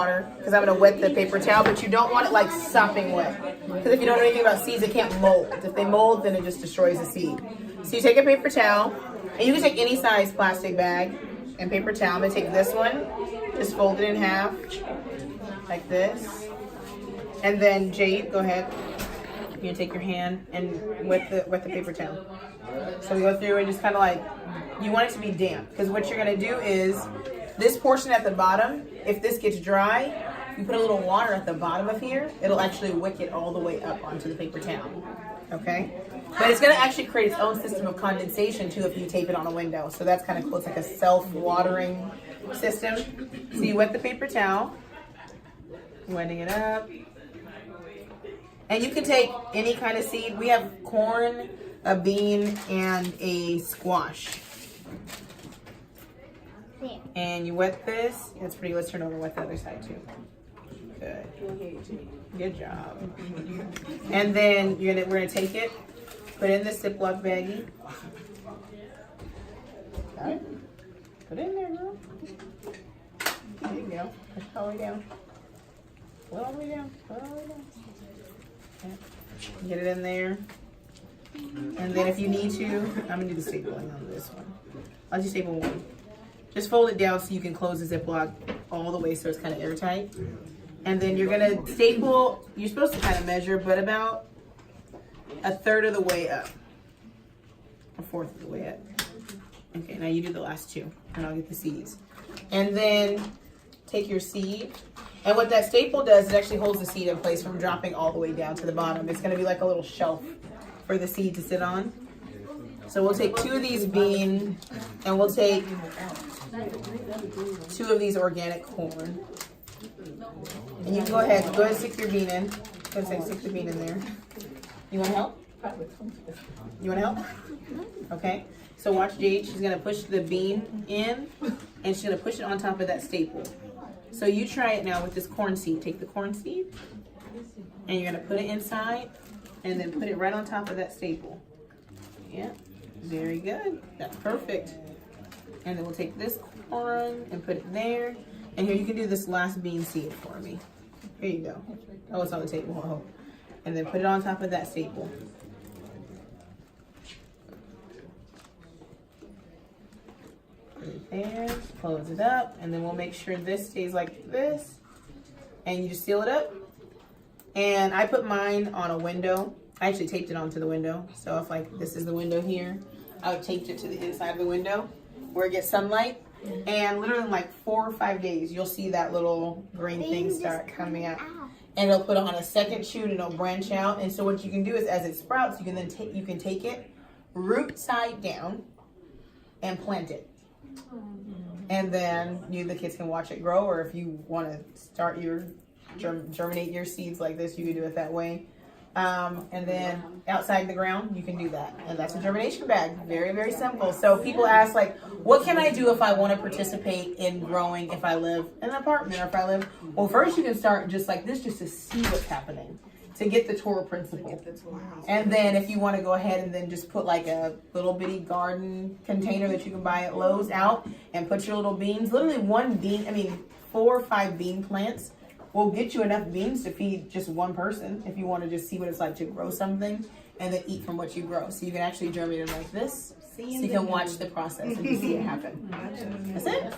water because I'm going to wet the paper towel, but you don't want it like sopping wet. Because if you don't know anything about seeds, it can't mold. If they mold, then it just destroys the seed. So you take a paper towel, and you can take any size plastic bag and paper towel. I'm going to take this one, just fold it in half, like this. And then Jade, go ahead. You're going to take your hand and wet the paper towel. So we go through and just kind of like, you want it to be damp. Because what you're going to do is, this portion at the bottom, if this gets dry, you put a little water at the bottom of here, it'll actually wick it all the way up onto the paper towel. Okay? But it's going to actually create its own system of condensation too if you tape it on a window. So that's kind of cool. It's like a self-watering system. So you wet the paper towel, wetting it up. And you can take any kind of seed. We have corn, a bean, and a squash. And you wet this. That's pretty. Let's turn over and wet the other side too. Good job. And then we're gonna take it, put it in this Ziploc baggie. Got it? Put it in there, girl. There you go. Push it all the way down. Pull it all the way down. Pull it all the way down. Okay. Get it in there. And then if you need to, I'm gonna do the stapling on this one. I'll just staple one. Just fold it down so you can close the Ziploc all the way so it's kind of airtight. And then you're gonna staple, you're supposed to kind of measure, but about a third of the way up. A fourth of the way up. Okay, now you do the last two, and I'll get the seeds. And then take your seed, and what that staple does, it actually holds the seed in place from dropping all the way down to the bottom. It's gonna be like a little shelf for the seed to sit on. So we'll take 2 of these beans, and we'll take 2 of these organic corn. And you can go ahead stick your bean in. Go ahead, stick the bean in there. You want help? You want help? Okay. So watch Jade. She's gonna push the bean in, and she's gonna push it on top of that staple. So you try it now with this corn seed. Take the corn seed, and you're gonna put it inside, and then put it right on top of that staple. Yeah. Very good. That's perfect. And then we'll take this corn and put it there. And here you can do this last bean seed for me. Here you go. Oh, it's on the table. Oh. And then put it on top of that staple. Put it there. Close it up. And then we'll make sure this stays like this. And you just seal it up. And I put mine on a window. I actually taped it onto the window. So if like this is the window here, I would tape it to the inside of the window where it gets sunlight. And literally in like 4 or 5 days, you'll see that little green thing start coming out. And it'll put on a second shoot and it'll branch out. And so what you can do is as it sprouts, you can then take it root side down and plant it. And then the kids can watch it grow, or if you want to start germinate your seeds like this, you can do it that way. And then outside the ground, you can do that. And that's a germination bag. Very, very simple. So people ask, like, what can I do if I want to participate in growing if I live in an apartment or if I live? Well, first you can start just like this, just to see what's happening, to get the Torah principle. And then if you want to go ahead and then just put like a little bitty garden container that you can buy at Lowe's out and put your little beans, literally 4 or 5 bean plants will get you enough beans to feed just one person if you want to just see what it's like to grow something and then eat from what you grow. So you can actually germinate them like this, so you can watch the process and you see it happen. That's it.